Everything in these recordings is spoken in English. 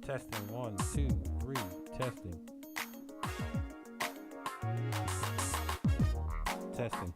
Testing 1, 2, 3. Testing. Testing.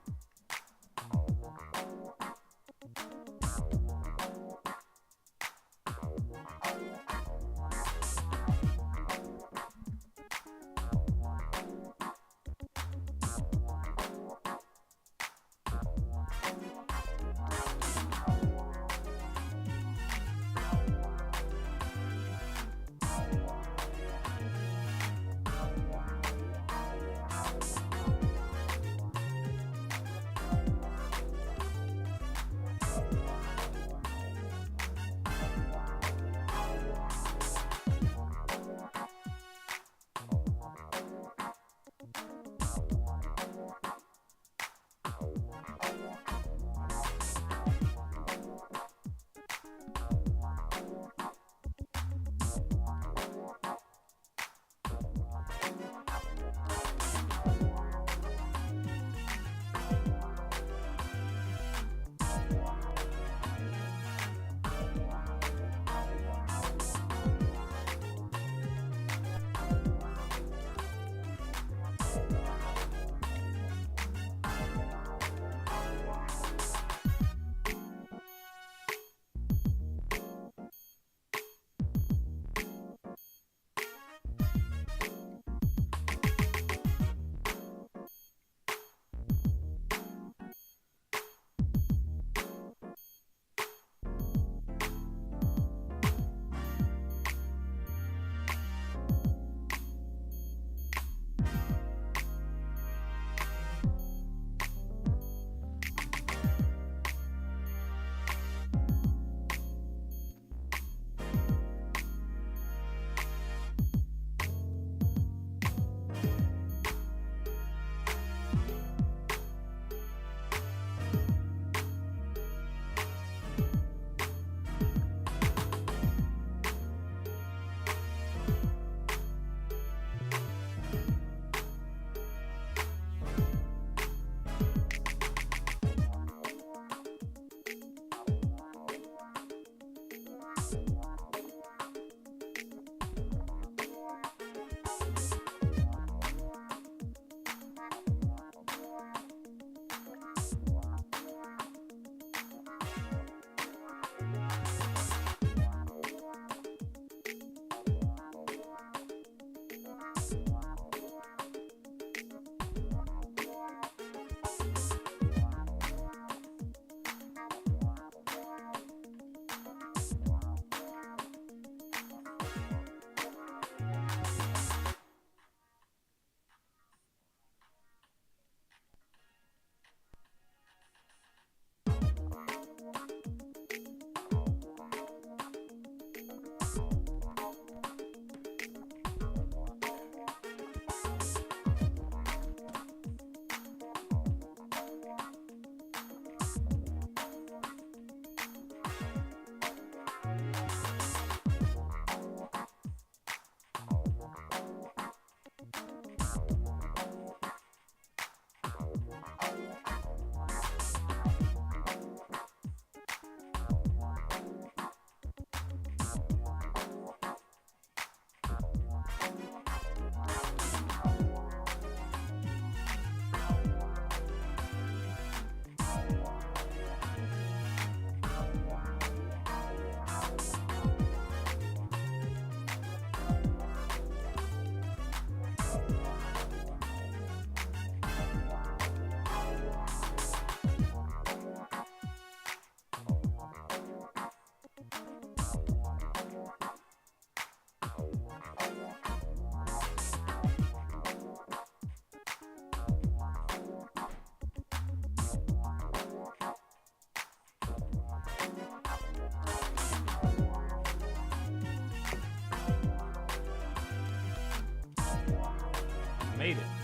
Made it.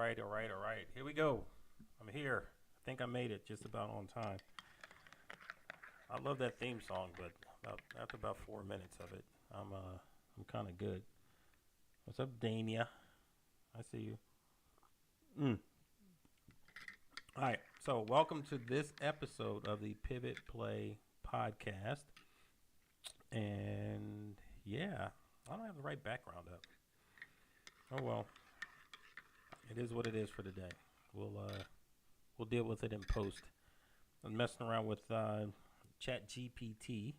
All right. Here we go. I'm here. I think I made it just about on time. I love that theme song, but after about 4 minutes of it, I'm kind of good. What's up, Dania? I see you. Mm. All right. So welcome to this episode of the Pivot Play podcast. And yeah, I don't have the right background up. Oh well. It is what it is for today. We'll deal with it in post. I'm messing around with Chat GPT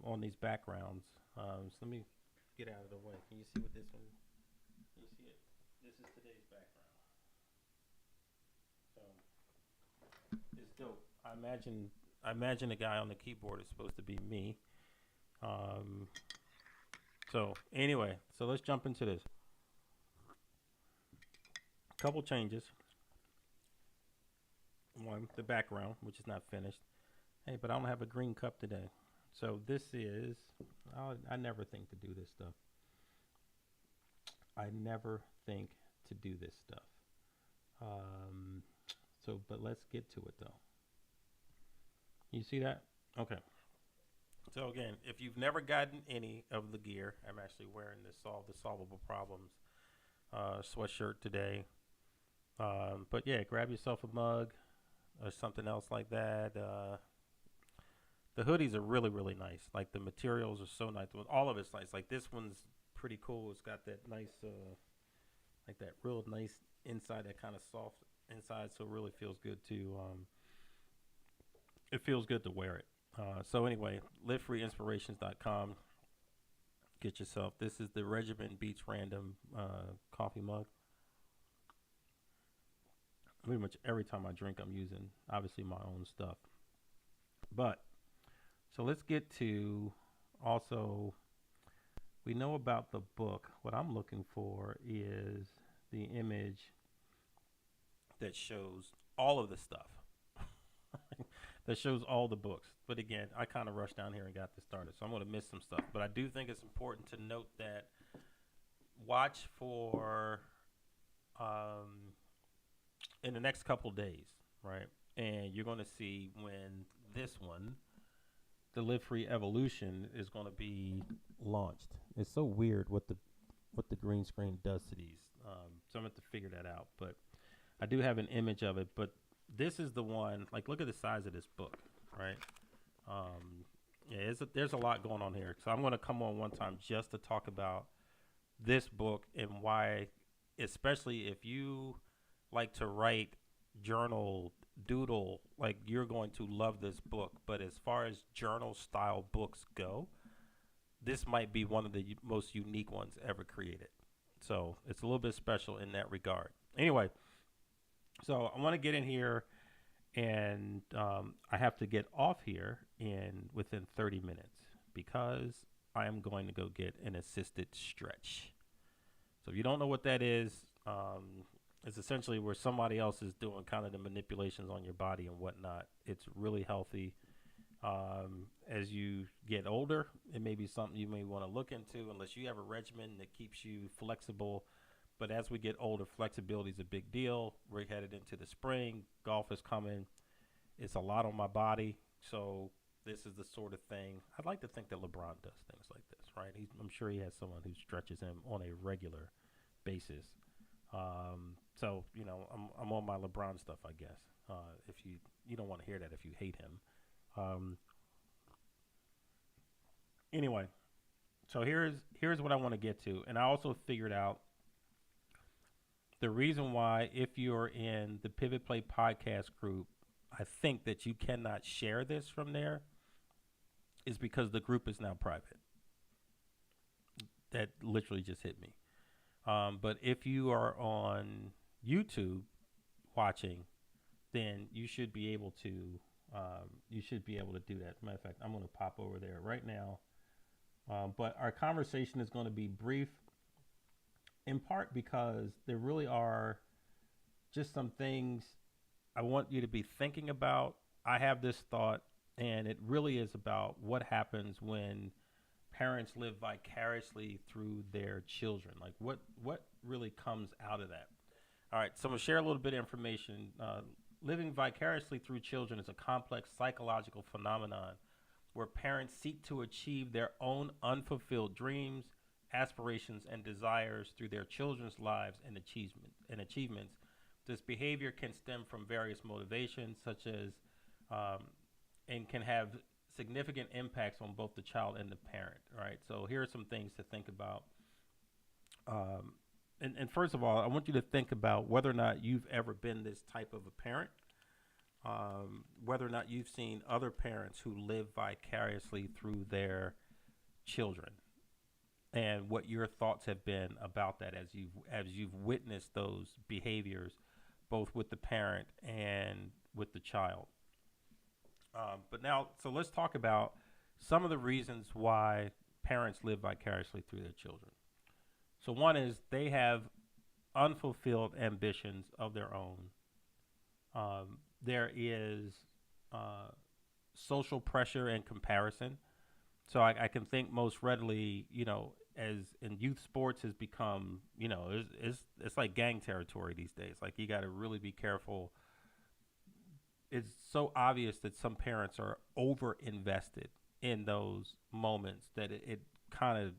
on these backgrounds. So let me get out of the way. Can you see what this one? Can you see it? This is today's background. So it's dope. I imagine the guy on the keyboard is supposed to be me. So anyway, so let's jump into this. Couple changes. One, the background, which is not finished. Hey, but I don't have a green cup today. So this is, I never think to do this stuff. I never think to do this stuff. But let's get to it though. You see that? Okay. So again, if you've never gotten any of the gear, I'm actually wearing the Solve the Solvable Problems sweatshirt today. But yeah, grab yourself a mug or something else like that. The hoodies are really, really nice. Like the materials are so nice. All of it's nice. Like this one's pretty cool. It's got that nice, like that real nice inside, that kind of soft inside. So it really feels good to, it feels good to wear it. So anyway, livefreeinspirations.com. Get yourself. This is the Regiment Beats Random coffee mug. Pretty much every time I drink, I'm using obviously my own stuff. But so let's get to also, we know about the book. What I'm looking for is the image that shows all of the stuff, that shows all the books. But again, I kind of rushed down here and got this started, so I'm going to miss some stuff. But I do think it's important to note that watch for in the next couple days, right? And you're going to see when this one, the Live Free Evolution, is going to be launched. It's so weird what the green screen does to these. So I'm going to have to figure that out. But I do have an image of it. But this is the one, like, look at the size of this book, right? Yeah, there's a lot going on here. So I'm going to come on one time just to talk about this book and why, especially if you like to write, journal, doodle, like, you're going to love this book. But as far as journal style books go, this might be one of the most unique ones ever created. So it's a little bit special in that regard. Anyway, so I want to get in here, and I have to get off here within 30 minutes because I am going to go get an assisted stretch. So if you don't know what that is, it's essentially where somebody else is doing kind of the manipulations on your body and whatnot. It's really healthy. As you get older, it may be something you may want to look into unless you have a regimen that keeps you flexible. But as we get older, flexibility is a big deal. We're headed into the spring. Golf is coming. It's a lot on my body. So this is the sort of thing. I'd like to think that LeBron does things like this, right? I'm sure he has someone who stretches him on a regular basis. So, you know, I'm on my LeBron stuff, I guess. If you don't want to hear that if you hate him. Anyway, so here's what I want to get to. And I also figured out the reason why, if you're in the Pivot Play podcast group, I think that you cannot share this from there is because the group is now private. That literally just hit me. But if you are on YouTube watching, then you should be able to do that. As a matter of fact, I'm going to pop over there right now. But our conversation is going to be brief, in part because there really are just some things I want you to be thinking about. I have this thought, and it really is about what happens when parents live vicariously through their children? Like what really comes out of that? All right, so I'm gonna share a little bit of information. Living vicariously through children is a complex psychological phenomenon where parents seek to achieve their own unfulfilled dreams, aspirations, and desires through their children's lives and achievements. This behavior can stem from various motivations, such as, um, and can have significant impacts on both the child and the parent. Right. So here are some things to think about. Um, and first of all, I want you to think about whether or not you've ever been this type of a parent, whether or not you've seen other parents who live vicariously through their children, and what your thoughts have been about that as you've witnessed those behaviors, both with the parent and with the child. But now, so let's talk about some of the reasons why parents live vicariously through their children. So one is they have unfulfilled ambitions of their own. There is uh, social pressure and comparison. So I can think most readily, as in youth sports has become, it's like gang territory these days. Like you got to really be careful. It's so obvious that some parents are over invested in those moments that it kind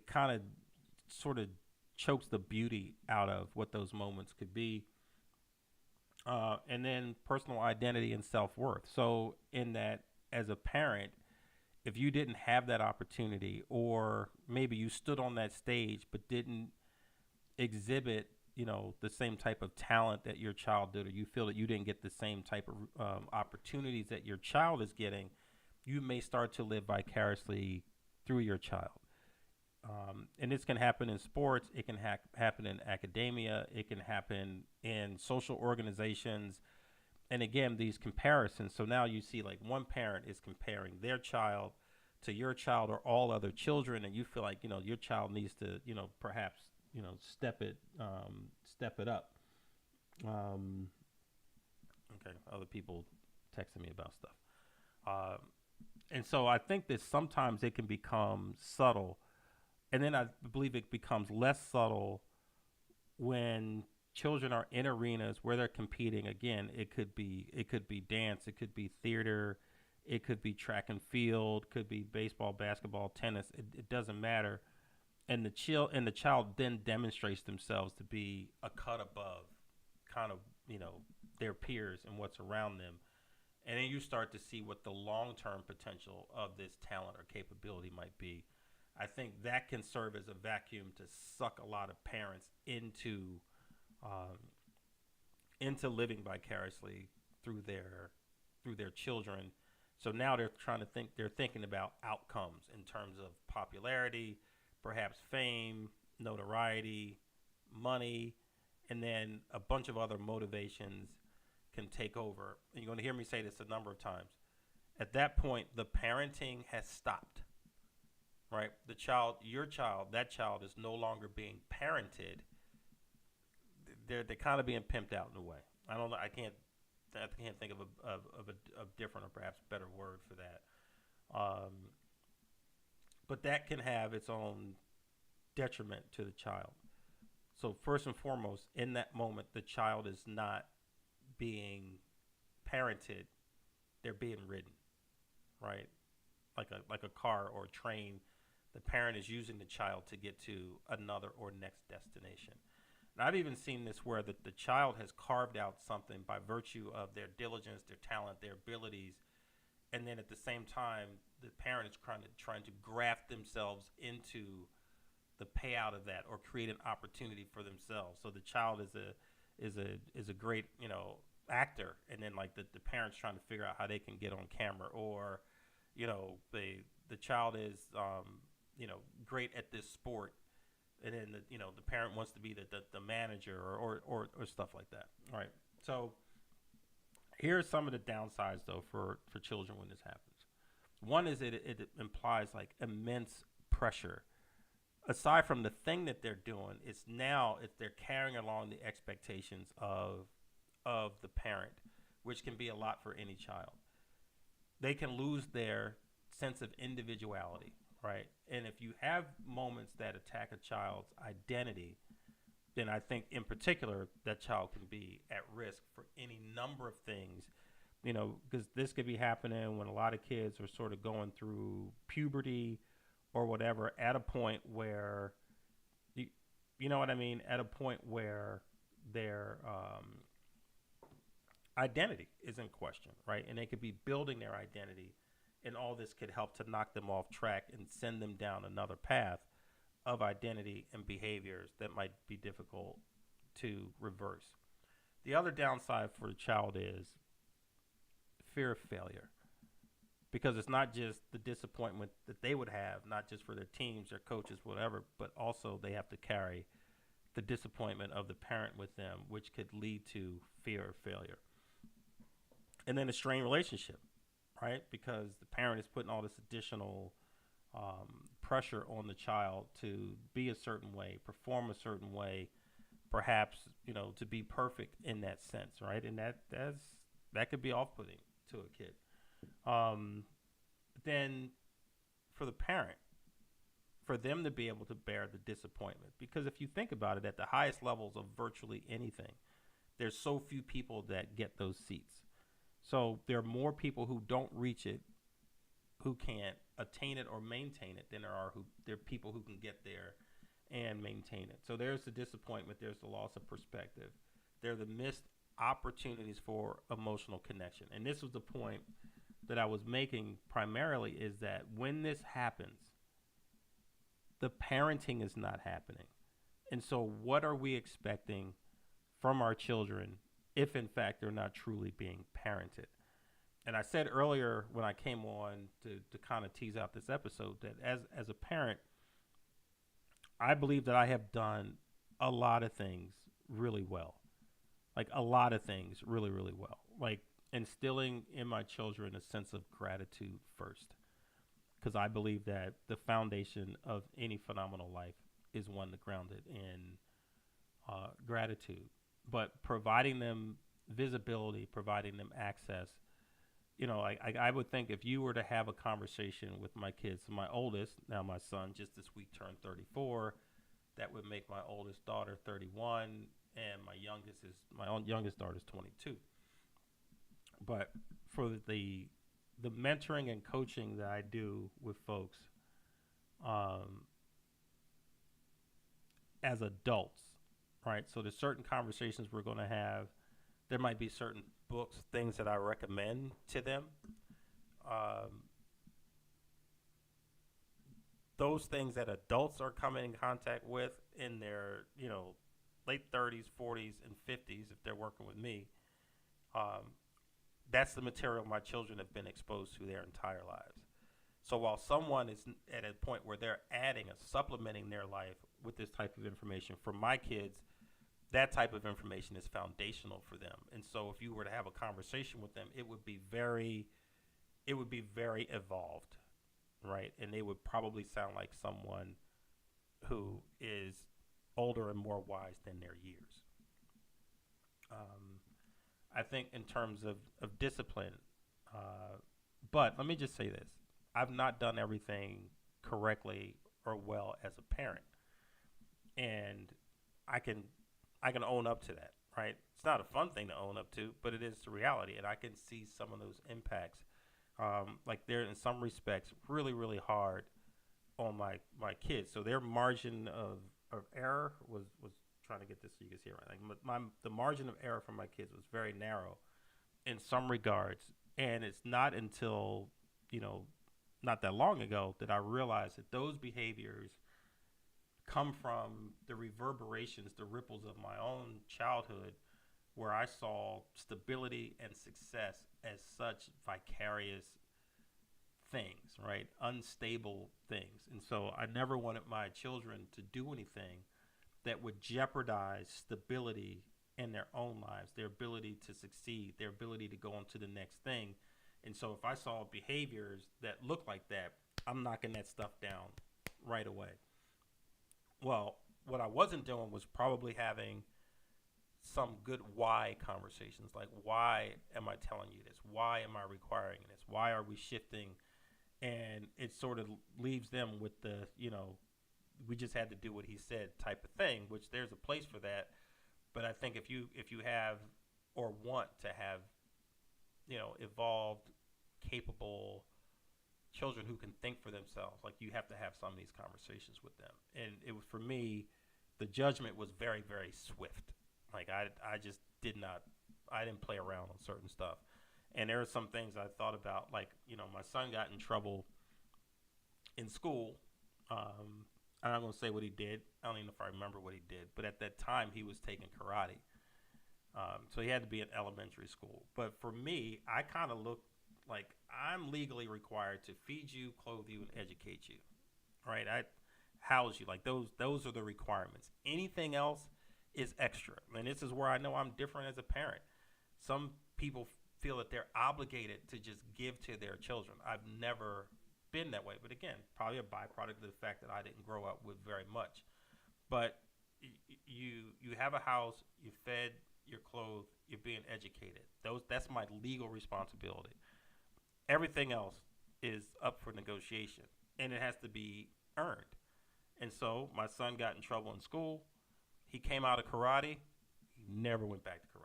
of sort of chokes the beauty out of what those moments could be. And then personal identity and self worth. So, in that, as a parent, if you didn't have that opportunity, or maybe you stood on that stage but didn't exhibit, the same type of talent that your child did, or you feel that you didn't get the same type of opportunities that your child is getting, you may start to live vicariously through your child. And this can happen in sports. It can happen in academia. It can happen in social organizations. And again, these comparisons. So now you see like one parent is comparing their child to your child or all other children, and you feel like your child needs to perhaps step it up. Um, okay, other people texting me about stuff. Um, and so I think that sometimes it can become subtle, and then I believe it becomes less subtle when children are in arenas where they're competing. Again, it could be dance, it could be theater, it could be track and field, could be baseball, basketball, tennis. It doesn't matter. And the child then demonstrates themselves to be a cut above, kind of their peers and what's around them. And then you start to see what the long-term potential of this talent or capability might be. I think that can serve as a vacuum to suck a lot of parents um, into living vicariously through their children. So now they're thinking about outcomes in terms of popularity, perhaps fame, notoriety, money, and then a bunch of other motivations can take over. And you're going to hear me say this a number of times. At that point, the parenting has stopped, right? That child is no longer being parented. They're kind of being pimped out in a way. I don't know. I can't think of a different or perhaps better word for that. Um, but that can have its own detriment to the child. So first and foremost, in that moment, the child is not being parented; they're being ridden, right? Like a car or a train. The parent is using the child to get to another or next destination. And I've even seen this where the child has carved out something by virtue of their diligence, their talent, their abilities, and then at the same time, the parent is trying to graft themselves into the payout of that or create an opportunity for themselves. So the child is a great actor, and then like the parents trying to figure out how they can get on camera, or the child is great at this sport, and then the parent wants to be the manager or stuff like that. All right. So here are some of the downsides though for children when this happens. One is it implies like immense pressure. Aside from the thing that they're doing, it's they're carrying along the expectations of the parent, which can be a lot for any child. They can lose their sense of individuality. right? And if you have moments that attack a child's identity, then I think in particular that child can be at risk for any number of things, because this could be happening when a lot of kids are sort of going through puberty or whatever at a point where, you, you know what I mean, at a point where their identity is in question, right? And they could be building their identity, and all this could help to knock them off track and send them down another path of identity and behaviors that might be difficult to reverse. The other downside for the child is fear of failure, because it's not just the disappointment that they would have, not just for their teams, their coaches, whatever, but also they have to carry the disappointment of the parent with them, which could lead to fear of failure. And then a strained relationship, right? Because the parent is putting all this additional pressure on the child to be a certain way, perform a certain way, perhaps, to be perfect in that sense, right? And that could be off-putting to a kid. Then for the parent, for them to be able to bear the disappointment, because if you think about it, at the highest levels of virtually anything, there's so few people that get those seats. So there are more people who don't reach it, who can't attain it or maintain it, than there are people who can get there and maintain it. So there's the disappointment, there's the loss of perspective, there are the missed opportunities for emotional connection. And this was the point that I was making primarily, is that when this happens, the parenting is not happening. And so what are we expecting from our children if in fact they're not truly being parented? And I said earlier when I came on to kind of tease out this episode that as a parent, I believe that I have done a lot of things really well. Like a lot of things really, really well. Like instilling in my children a sense of gratitude first. Because I believe that the foundation of any phenomenal life is one grounded in gratitude. But providing them visibility, providing them access, I would think if you were to have a conversation with my kids, my oldest, now my son just this week turned 34, that would make my oldest daughter 31, and my youngest daughter is 22. But for the mentoring and coaching that I do with folks as adults, right? So there's certain conversations we're going to have. There might be certain books, things that I recommend to them. Those things that adults are coming in contact with in their, late 30s, 40s, and 50s, if they're working with me, that's the material my children have been exposed to their entire lives. So while someone is at a point where they're adding or supplementing their life with this type of information, for my kids, that type of information is foundational for them. And so if you were to have a conversation with them, it would be very evolved, right? And they would probably sound like someone who is older and more wise than their years. I think in terms of discipline, but let me just say this. I've not done everything correctly or well as a parent. And I can own up to that, right? It's not a fun thing to own up to, but it is the reality. And I can see some of those impacts. Like they're in some respects really, really hard on my kids. So their margin of error was trying to get this so you can see it right. Like the margin of error for my kids was very narrow in some regards. And it's not until, not that long ago that I realized that those behaviors come from the reverberations, the ripples of my own childhood, where I saw stability and success as such vicarious things, right? Unstable things. And so I never wanted my children to do anything that would jeopardize stability in their own lives, their ability to succeed, their ability to go on to the next thing. And so if I saw behaviors that look like that, I'm knocking that stuff down right away. Well, what I wasn't doing was probably having some good why conversations. Like, why am I telling you this? Why am I requiring this? Why are we shifting and it sort of leaves them with the, we just had to do what he said type of thing, which there's a place for that. But I think if you have or want to have, evolved, capable children who can think for themselves, like, you have to have some of these conversations with them. And it was, for me, the judgment was very, very swift. Like, I just did not, I didn't play around on certain stuff. And there are some things I thought about, like, my son got in trouble in school. I'm not going to say what he did. I don't even know if I remember what he did. But at that time, he was taking karate. So he had to be in elementary school. But for me, I kind of looked like I'm legally required to feed you, clothe you, and educate you. Right? I house you. Like, those are the requirements. Anything else is extra. And this is where I know I'm different as a parent. Some people feel that they're obligated to just give to their children. I've never been that way. But again, probably a byproduct of the fact that I didn't grow up with very much. But you have a house, you fed, you're clothed, you're being educated. That's my legal responsibility. Everything else is up for negotiation, and it has to be earned. And so my son got in trouble in school. He came out of karate. He never went back to karate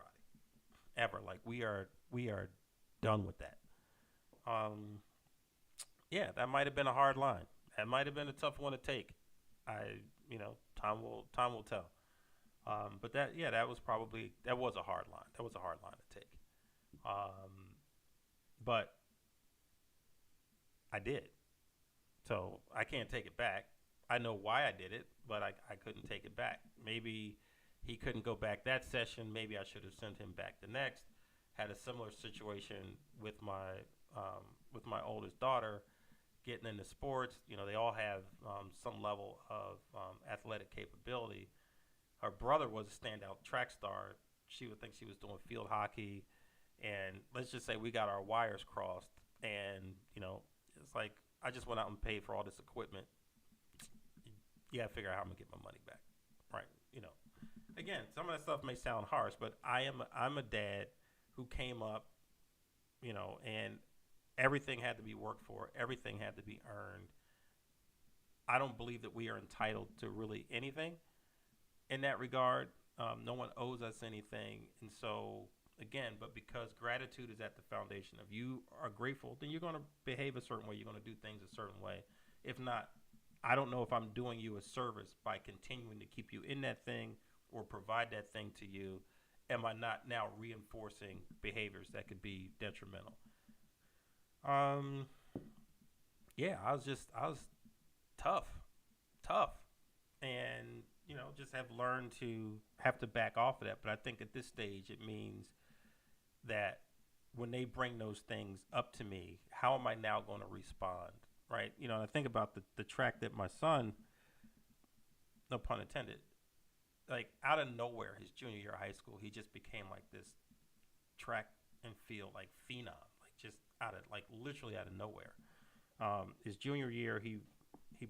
ever. Like, we are done with that. Um, yeah, that might have been a hard line. That might have been a tough one to take. I, time will tell. But that was a hard line. That was a hard line to take. Um, but I did. So I can't take it back. I know why I did it, but I couldn't take it back. Maybe he couldn't go back that session. Maybe I should have sent him back the next. Had a similar situation with my oldest daughter getting into sports. They all have some level of athletic capability. Her brother was a standout track star. She would think she was doing field hockey, and let's just say we got our wires crossed, and it's like I just went out and paid for all this equipment. You got to figure out how I'm gonna get my money back, right? Again, some of that stuff may sound harsh, but I'm a dad who came up, and everything had to be worked for, everything had to be earned. I don't believe that we are entitled to really anything in that regard. No one owes us anything. And so, again, but because gratitude is at the foundation of, you are grateful, then you're going to behave a certain way. You're going to do things a certain way. If not, I don't know if I'm doing you a service by continuing to keep you in that thing or provide that thing to you. Am I not now reinforcing behaviors that could be detrimental? Um, yeah, I was tough, tough, and just have learned to have to back off of that. But I think at this stage, it means that when they bring those things up to me, how am I now going to respond? Right? And I think about the track that my son, no pun intended, like, out of nowhere, his junior year of high school, he just became like this track and field, like, phenom, like, just literally out of nowhere. His junior year, he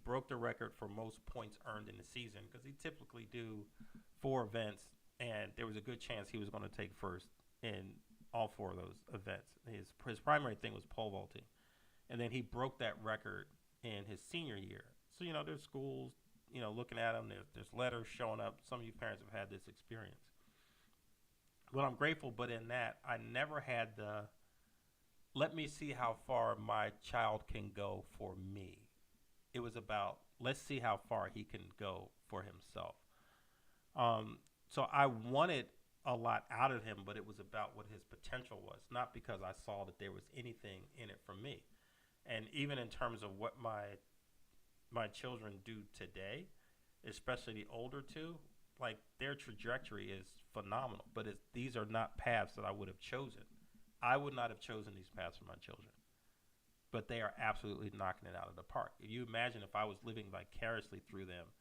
broke the record for most points earned in the season, because he typically do 4 events, and there was a good chance he was going to take first in all 4 of those events. His primary thing was pole vaulting, and then he broke that record in his senior year. So there's schools looking at him. There's letters showing up. Some of you parents have had this experience. Well, I'm grateful, but in that, I never had the let me see how far my child can go for me. It was about, let's see how far he can go for himself. So I wanted a lot out of him, but it was about what his potential was, not because I saw that there was anything in it for me. And even in terms of what my children do today, especially the older two, like, their trajectory is phenomenal. But these are not paths that I would have chosen. I would not have chosen these paths for my children. But they are absolutely knocking it out of the park. If you imagine if I was living vicariously through them,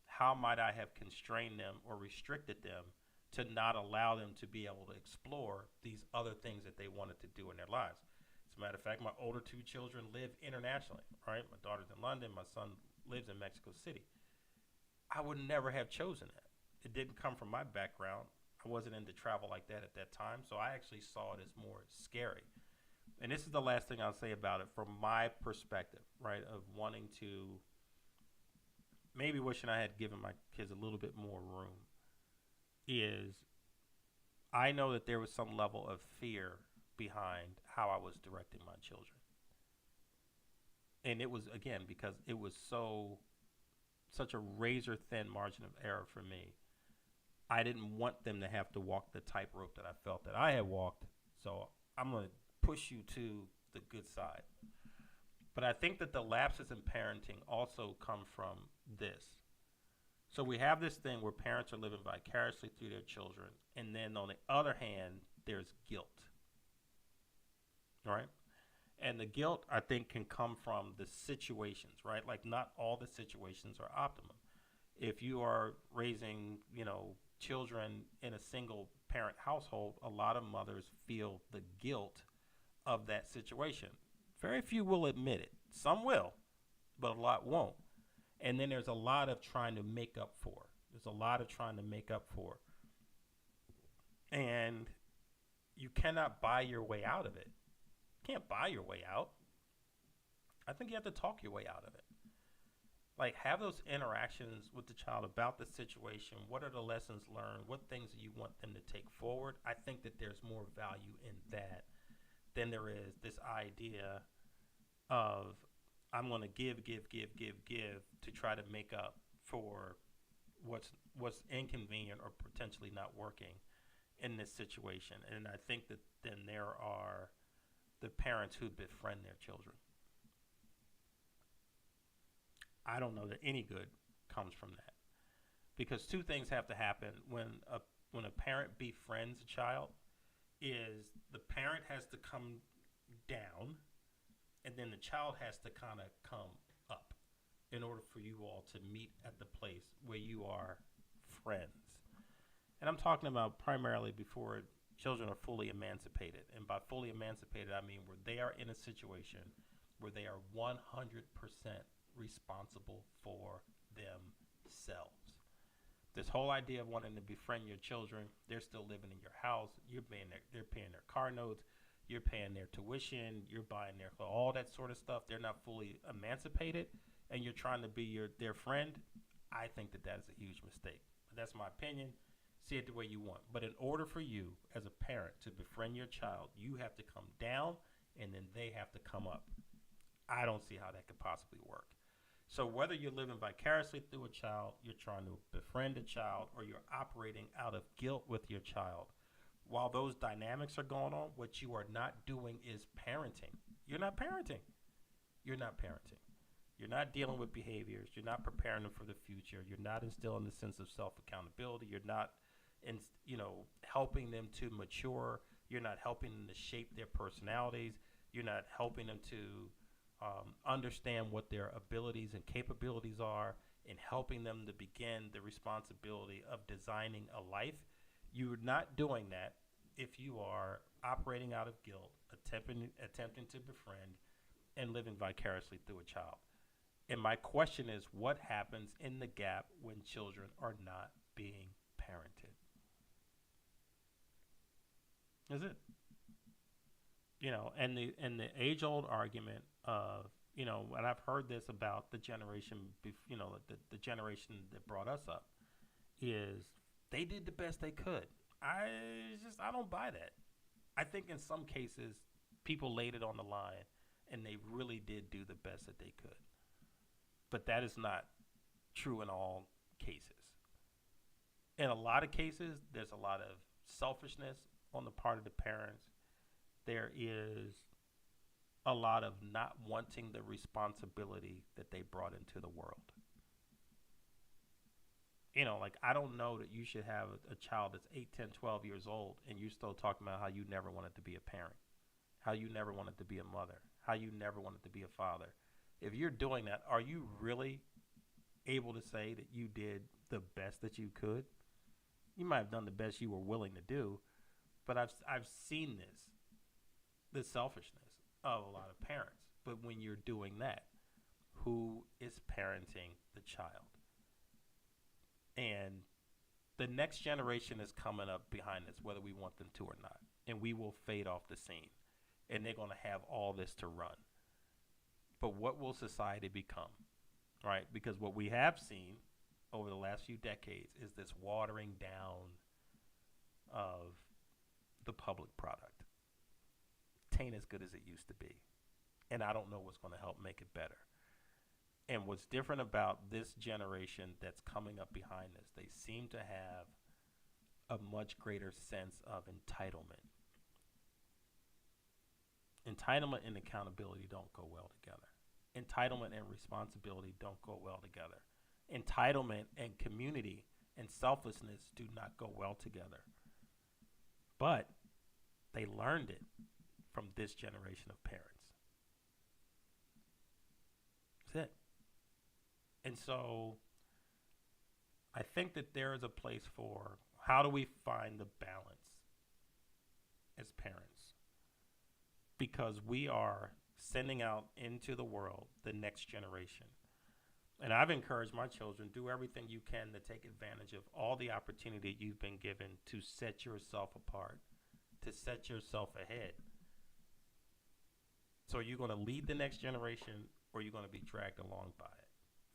how might I have constrained them or restricted them to not allow them to be able to explore these other things that they wanted to do in their lives? As a matter of fact, my older 2 children live internationally, right? My daughter's in London. My son lives in Mexico City. I would never have chosen that. It didn't come from my background. I wasn't into travel like that at that time, so I actually saw it as more scary. And this is the last thing I'll say about it from my perspective, right? Of wanting to, maybe wishing I had given my kids a little bit more room, is I know that there was some level of fear behind how I was directing my children. And it was, again, because it was such a razor thin margin of error for me. I didn't want them to have to walk the tightrope that I felt that I had walked. So I'm going to push you to the good side. But I think that the lapses in parenting also come from this. So we have this thing where parents are living vicariously through their children. And then on the other hand, there's guilt. Right? And the guilt, I think, can come from the situations, right? Like, not all the situations are optimum. If you are raising, children in a single parent household, a lot of mothers feel the guilt of that situation. Very few will admit it. Some will, but a lot won't. And then there's a lot of trying to make up for. There's a lot of trying to make up for. And you cannot buy your way out of it. You can't buy your way out. I think you have to talk your way out of it. Like, have those interactions with the child about the situation. What are the lessons learned? What things do you want them to take forward? I think that there's more value in that than there is this idea of I'm going to give to try to make up for what's inconvenient or potentially not working in this situation. And I think that then there are the parents who befriend their children. I don't know that any good comes from that, because two things have to happen when a parent befriends a child. Is the parent has to come down, and then the child has to kind of come up in order for you all to meet at the place where you are friends. And I'm talking about primarily before children are fully emancipated. And by fully emancipated, I mean where they are in a situation where they are 100% responsible for themselves. This whole idea of wanting to befriend your children, they're still living in your house, they're paying their car notes, you're paying their tuition, you're buying their clothes, all that sort of stuff. They're not fully emancipated, and you're trying to be their friend. I think that is a huge mistake. But that's my opinion. See it the way you want. But in order for you as a parent to befriend your child, you have to come down, and then they have to come up. I don't see how that could possibly work. So whether you're living vicariously through a child, you're trying to befriend a child, or you're operating out of guilt with your child, while those dynamics are going on, what you are not doing is parenting. You're not parenting. You're not parenting. You're not dealing with behaviors. You're not preparing them for the future. You're not instilling the sense of self-accountability. You're not, helping them to mature. You're not helping them to shape their personalities. You're not helping them to understand what their abilities and capabilities are, and helping them to begin the responsibility of designing a life. You're not doing that if you are operating out of guilt, attempting to befriend, and living vicariously through a child. And my question is, what happens in the gap when children are not being parented? Is it? And the age-old argument of, and I've heard this about the generation, the generation that brought us up, is they did the best they could. I don't buy that. I think in some cases, people laid it on the line, and they really did do the best that they could. But that is not true in all cases. In a lot of cases, there's a lot of selfishness on the part of the parents. There is a lot of not wanting the responsibility that they brought into the world. I don't know that you should have a child that's 8, 10, 12 years old, and you're still talking about how you never wanted to be a parent, how you never wanted to be a mother, how you never wanted to be a father. If you're doing that, are you really able to say that you did the best that you could? You might have done the best you were willing to do, but I've seen the selfishness of a lot of parents. But when you're doing that, who is parenting the child? And the next generation is coming up behind us, whether we want them to or not, and we will fade off the scene. and they're going to have all this to run. But what will society become, right? Because what we have seen over the last few decades is this watering down of the public product. Tain't as good as it used to be. And I don't know what's going to help make it better. And what's different about this generation that's coming up behind us, they seem to have a much greater sense of entitlement. Entitlement and accountability don't go well together. Entitlement and responsibility don't go well together. Entitlement and community and selflessness do not go well together. But they learned it from this generation of parents. That's it. And so I think that there is a place for how do we find the balance as parents? Because we are sending out into the world the next generation. And I've encouraged my children, do everything you can to take advantage of all the opportunity you've been given to set yourself apart, to set yourself ahead. So are you going to lead the next generation, or are you going to be dragged along by it?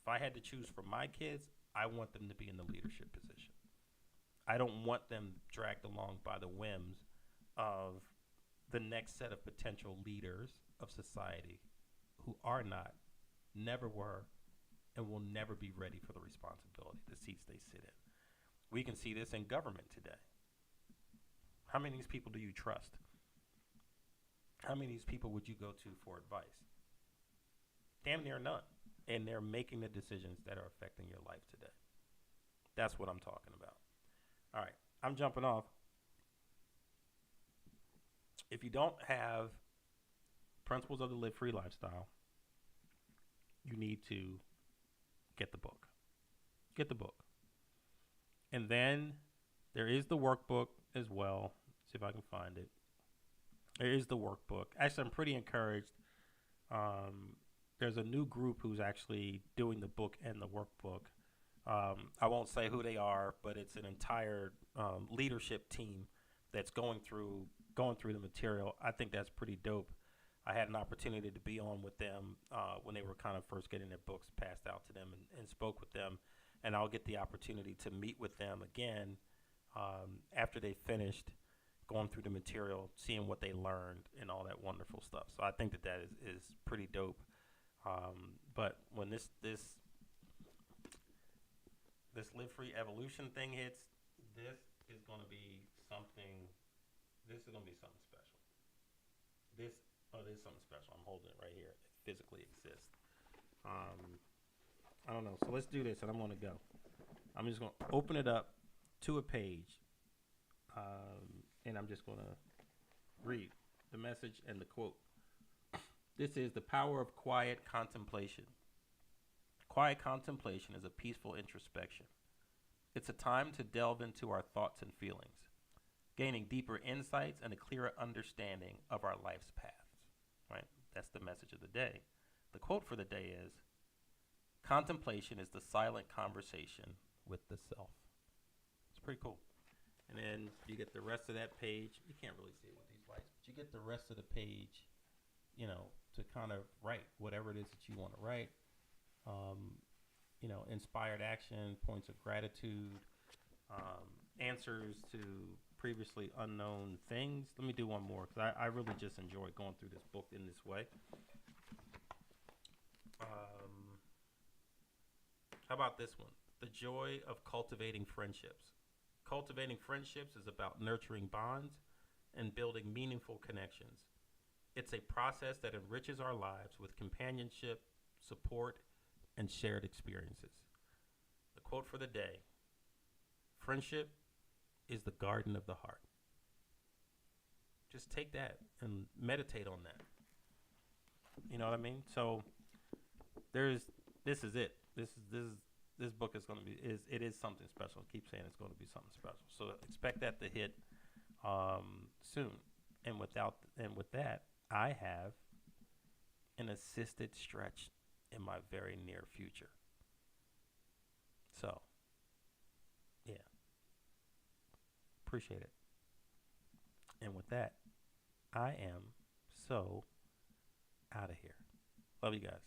If I had to choose for my kids, I want them to be in the leadership position. I don't want them dragged along by the whims of the next set of potential leaders of society who are not, never were, and will never be ready for the responsibility, the seats they sit in. We can see this in government today. How many of these people do you trust? How many of these people would you go to for advice? Damn near none. And they're making the decisions that are affecting your life today. That's what I'm talking about. All right, I'm jumping off. If you don't have Principles of the Live Free Lifestyle, you need to get the book. Get the book. And then there is the workbook as well. See if I can find it. There is the workbook. Actually, I'm pretty encouraged. There's a new group who's actually doing the book and the workbook. I won't say who they are, but it's an entire leadership team that's going through the material. I think that's pretty dope. I had an opportunity to be on with them when they were kind of first getting their books passed out to them, and spoke with them. And I'll get the opportunity to meet with them again after they finished going through the material, seeing what they learned and all that wonderful stuff. So I think that is pretty dope. But when this Live Free Evolution thing hits, this is going to be something. This is going to be something special. This is something special. I'm holding it right here. It physically exists. I don't know. So let's do this, and I'm going to go. I'm just going to open it up to a page, and I'm just going to read the message and the quote. This is the power of quiet contemplation. Quiet contemplation is a peaceful introspection. It's a time to delve into our thoughts and feelings, gaining deeper insights and a clearer understanding of our life's paths. Right? That's the message of the day. The quote for the day is, contemplation is the silent conversation with the self. It's pretty cool. And then you get the rest of that page. You can't really see it with these lights, but you get the rest of the page, to kind of write whatever it is that you want to write. Inspired action, points of gratitude, answers to previously unknown things. Let me do one more, because I really just enjoy going through this book in this way. How about this one? The joy of cultivating friendships. Cultivating friendships is about nurturing bonds and building meaningful connections. It's a process that enriches our lives with companionship, support, and shared experiences. The quote for the day: friendship is the garden of the heart. Just take that and meditate on that. You know what I mean? So this is it. This book is going to be is something special. I keep saying it's going to be something special. So expect that to hit soon. And with that, I have an assisted stretch in my very near future. So, yeah. Appreciate it. And with that, I am So, out of here. Love you guys.